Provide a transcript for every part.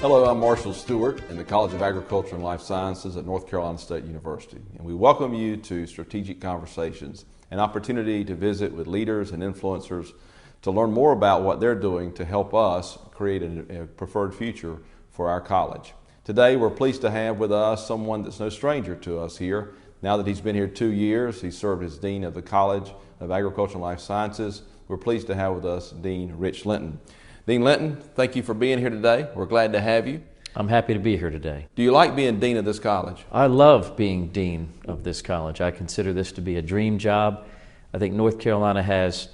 Hello, I'm Marshall Stewart in the College of Agriculture and Life Sciences at North Carolina State University, and we welcome you to Strategic Conversations, an opportunity to visit with leaders and influencers to learn more about what they're doing to help us create a preferred future for our college. Today, we're pleased to have with us someone that's no stranger to us here. Now that he's been here 2 years, he served as Dean of the College of Agriculture and Life Sciences. We're pleased to have with us Dean Rich Linton. Dean Linton, thank you for being here today. We're glad to have you. I'm happy to be here today. Do you like being Dean of this college? I love being Dean of this college. I consider this to be a dream job. I think North Carolina has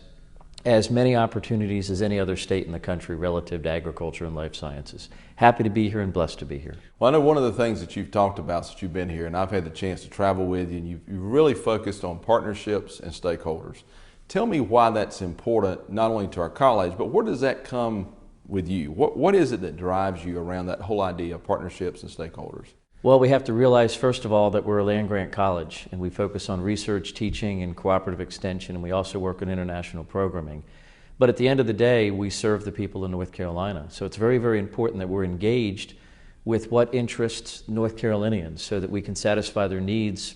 as many opportunities as any other state in the country relative to agriculture and life sciences. Happy to be here and blessed to be here. Well, I know one of the things that you've talked about since you've been here, and I've had the chance to travel with you, and you've really focused on partnerships and stakeholders. Tell me why that's important, not only to our college, but where does that come with you? What is it that drives you around that whole idea of partnerships and stakeholders? Well, we have to realize, first of all, that we're a land-grant college, and we focus on research, teaching, and cooperative extension, and we also work on international programming. But at the end of the day, we serve the people in North Carolina. So it's very, very important that we're engaged with what interests North Carolinians so that we can satisfy their needs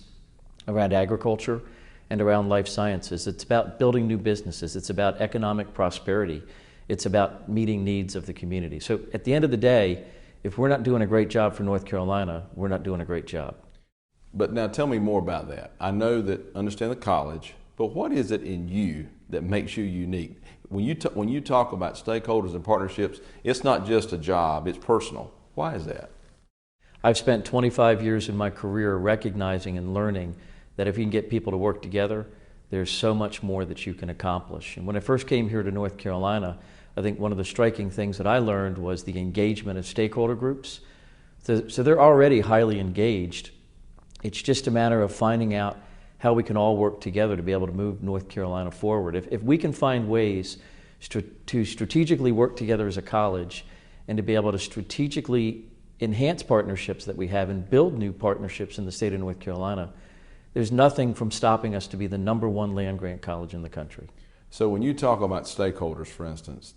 around agriculture and around life sciences. It's about building new businesses. It's about economic prosperity. It's about meeting needs of the community. So at the end of the day, if we're not doing a great job for North Carolina, we're not doing a great job. But now tell me more about that. I know that, understand the college, but what is it in you that makes you unique? When you talk about stakeholders and partnerships, it's not just a job, it's personal. Why is that? I've spent 25 years in my career recognizing and learning that if you can get people to work together, there's so much more that you can accomplish. And when I first came here to North Carolina, I think one of the striking things that I learned was the engagement of stakeholder groups. So they're already highly engaged. It's just a matter of finding out how we can all work together to be able to move North Carolina forward. If we can find ways to strategically work together as a college and to be able to strategically enhance partnerships that we have and build new partnerships in the state of North Carolina, there's nothing from stopping us to be the #1 land-grant college in the country. So when you talk about stakeholders, for instance,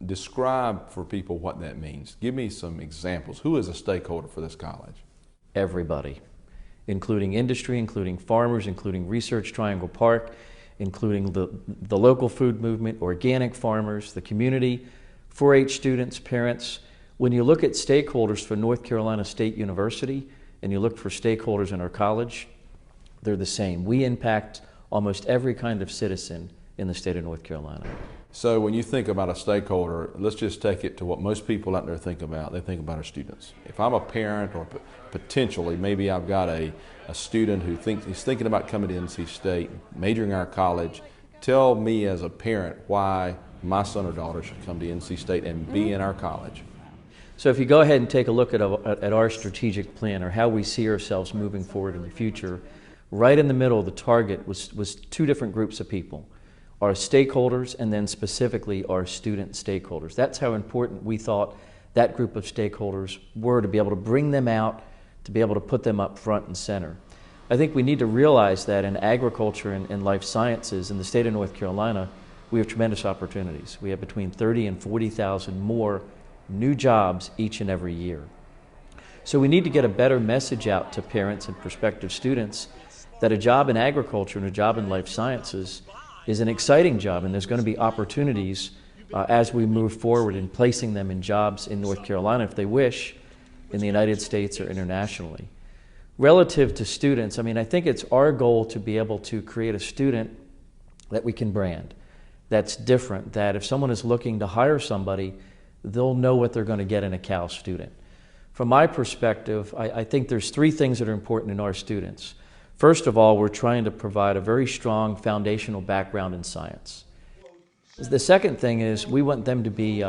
describe for people what that means. Give me some examples. Who is a stakeholder for this college? Everybody, including industry, including farmers, including Research Triangle Park, including the local food movement, organic farmers, the community, 4-H students, parents. When you look at stakeholders for North Carolina State University and you look for stakeholders in our college, they're the same. We impact almost every kind of citizen in the state of North Carolina. So when you think about a stakeholder, let's just take it to what most people out there think about. They think about our students. If I'm a parent or potentially maybe I've got a student who he's thinking about coming to NC State, majoring in our college, tell me as a parent why my son or daughter should come to NC State and be in our college. So if you go ahead and take a look at our strategic plan or how we see ourselves moving forward in the future, right in the middle of the target was two different groups of people. Our stakeholders and then specifically our student stakeholders. That's how important we thought that group of stakeholders were, to be able to bring them out, to be able to put them up front and center. I think we need to realize that in agriculture and life sciences in the state of North Carolina, we have tremendous opportunities. We have between 30 and 40,000 more new jobs each and every year. So we need to get a better message out to parents and prospective students that a job in agriculture and a job in life sciences is an exciting job, and there's going to be opportunities as we move forward in placing them in jobs in North Carolina, if they wish, in the United States or internationally. Relative to students, I mean, I think it's our goal to be able to create a student that we can brand, that's different, that if someone is looking to hire somebody, they'll know what they're going to get in a Cal student. From my perspective, I think there's 3 things that are important in our students. First of all, we're trying to provide a very strong foundational background in science. The second thing is we want them to be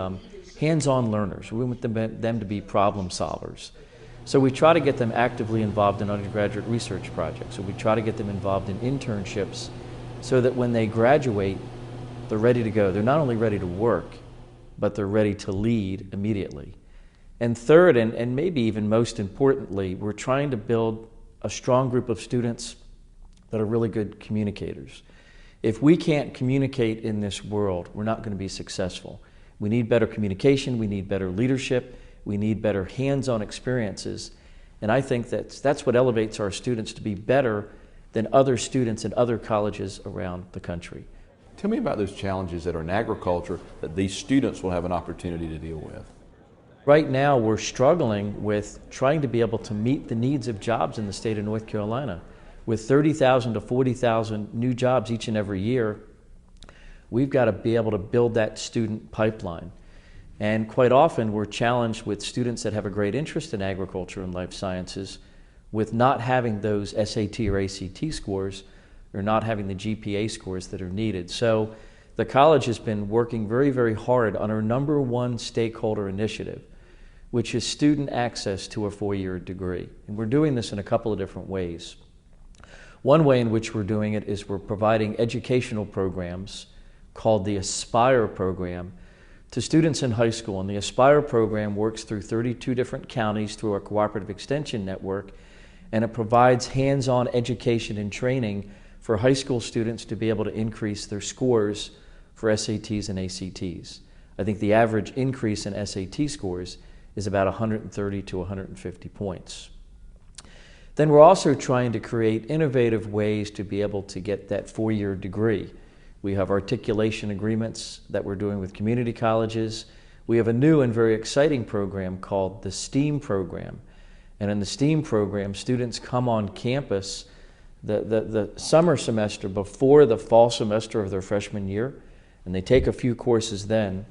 hands-on learners. We want them to be problem solvers. So we try to get them actively involved in undergraduate research projects. So we try to get them involved in internships so that when they graduate, they're ready to go. They're not only ready to work, but they're ready to lead immediately. And third, and maybe even most importantly, we're trying to build a strong group of students that are really good communicators. If we can't communicate in this world, we're not going to be successful. We need better communication, we need better leadership, We need better hands-on experiences. And I think that's what elevates our students to be better than other students in other colleges around the country. Tell me about those challenges that are in agriculture that these students will have an opportunity to deal with. Right now, we're struggling with trying to be able to meet the needs of jobs in the state of North Carolina. With 30,000 to 40,000 new jobs each and every year, we've got to be able to build that student pipeline. And quite often, we're challenged with students that have a great interest in agriculture and life sciences with not having those SAT or ACT scores or not having the GPA scores that are needed. So the college has been working very, very hard on our number one stakeholder initiative, which is student access to a four-year degree. And we're doing this in a couple of different ways. One way in which we're doing it is we're providing educational programs called the Aspire program to students in high school. And the Aspire program works through 32 different counties through our cooperative extension network, and it provides hands-on education and training for high school students to be able to increase their scores for SATs and ACTs. I think the average increase in SAT scores is about 130 to 150 points. Then we're also trying to create innovative ways to be able to get that four-year degree. We have articulation agreements that we're doing with community colleges. We have a new and very exciting program called the STEAM program. And in the STEAM program, students come on campus the summer semester before the fall semester of their freshman year, and they take a few courses then.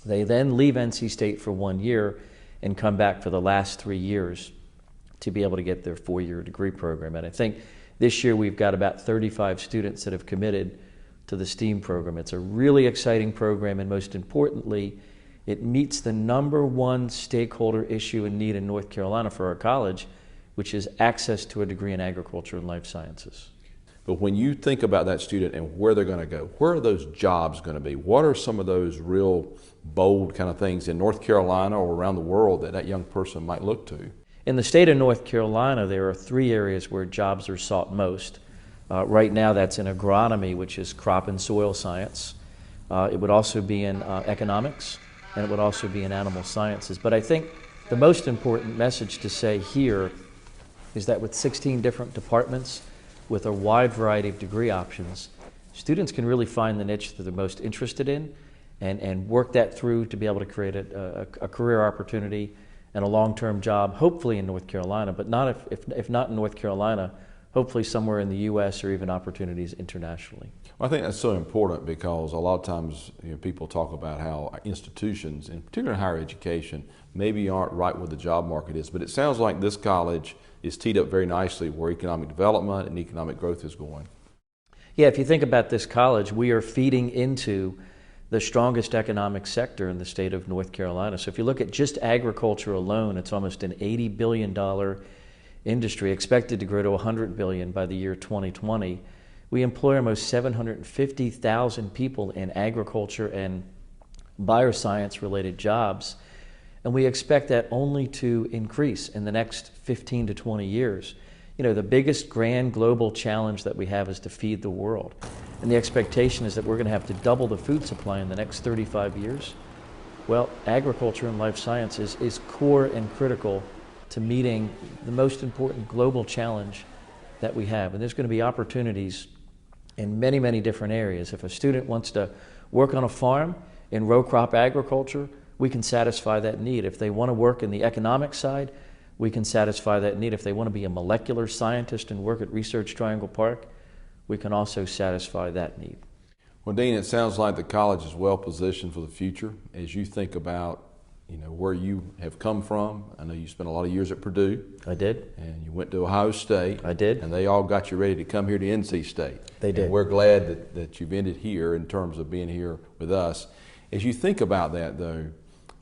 They then leave NC State for 1 year and come back for the last 3 years to be able to get their four-year degree program. And I think this year we've got about 35 students that have committed to the STEAM program. It's a really exciting program, and most importantly, it meets the number one stakeholder issue and need in North Carolina for our college, which is access to a degree in agriculture and life sciences. But when you think about that student and where they're going to go, where are those jobs going to be? What are some of those real bold kind of things in North Carolina or around the world that that young person might look to? In the state of North Carolina, there are 3 areas where jobs are sought most. Right now, that's in agronomy, which is crop and soil science. It would also be in economics, and it would also be in animal sciences. But I think the most important message to say here is that with 16 different departments, with a wide variety of degree options, students can really find the niche that they're most interested in and work that through to be able to create a career opportunity and a long-term job, hopefully in North Carolina, but not if not in North Carolina, hopefully somewhere in the U.S. or even opportunities internationally. Well, I think that's so important because a lot of times people talk about how institutions, in particular in higher education, maybe aren't right where the job market is, but it sounds like this college is teed up very nicely where economic development and economic growth is going. Yeah, if you think about this college, we are feeding into the strongest economic sector in the state of North Carolina. So if you look at just agriculture alone, it's almost an $80 billion industry, expected to grow to $100 billion by the year 2020. We employ almost 750,000 people in agriculture and bioscience-related jobs, and we expect that only to increase in the next 15 to 20 years. You know, the biggest grand global challenge that we have is to feed the world. And the expectation is that we're going to have to double the food supply in the next 35 years. Well, agriculture and life sciences is core and critical to meeting the most important global challenge that we have. And there's going to be opportunities in many, many different areas. If a student wants to work on a farm in row crop agriculture, we can satisfy that need. If they want to work in the economic side, we can satisfy that need. If they want to be a molecular scientist and work at Research Triangle Park, we can also satisfy that need. Well, Dean, it sounds like the college is well positioned for the future. As you think about where you have come from, I know you spent a lot of years at Purdue. I did. And you went to Ohio State. I did. And they all got you ready to come here to NC State. They did. And we're glad that you've ended here in terms of being here with us. As you think about that, though,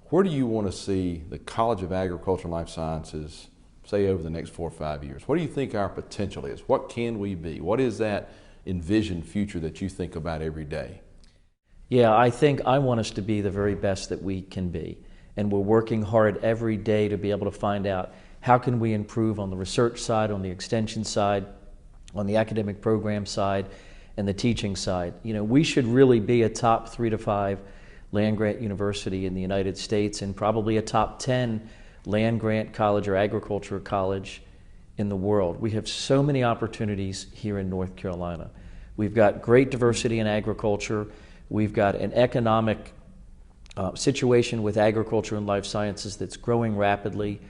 where do you want to see the College of Agriculture and Life Sciences, say, over the next 4 or 5 years? What do you think our potential is? What can we be? What is that envisioned future that you think about every day? Yeah, I think I want us to be the very best that we can be. And we're working hard every day to be able to find out how can we improve on the research side, on the extension side, on the academic program side, and the teaching side. We should really be a top 3 to 5 land-grant university in the United States and probably a top 10 land-grant college or agriculture college in the world. We have so many opportunities here in North Carolina. We've got great diversity in agriculture. We've got an economic situation with agriculture and life sciences that's growing rapidly.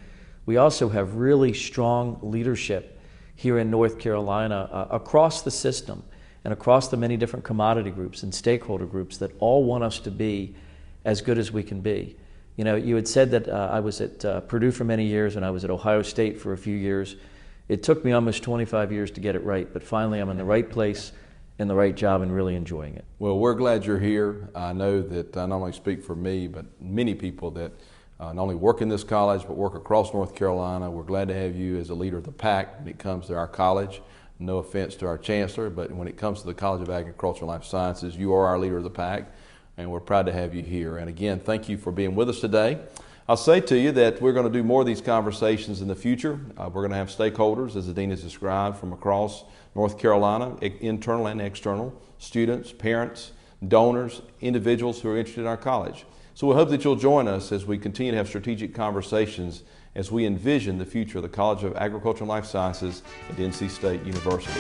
We also have really strong leadership here in North Carolina across the system and across the many different commodity groups and stakeholder groups that all want us to be as good as we can be. You know, you had said that I was at Purdue for many years and I was at Ohio State for a few years. It took me almost 25 years to get it right, but finally I'm in the right place, in the right job, and really enjoying it. Well, we're glad you're here. I know that I not only speak for me, but many people that not only work in this college, but work across North Carolina. We're glad to have you as a leader of the pack when it comes to our college. No offense to our chancellor, but when it comes to the College of Agriculture and Life Sciences, you are our leader of the pack, and we're proud to have you here. And again, thank you for being with us today. I'll say to you that we're going to do more of these conversations in the future. We're going to have stakeholders, as the dean has described, from across North Carolina, internal and external, students, parents, donors, individuals who are interested in our college. So we hope that you'll join us as we continue to have strategic conversations as we envision the future of the College of Agriculture and Life Sciences at NC State University.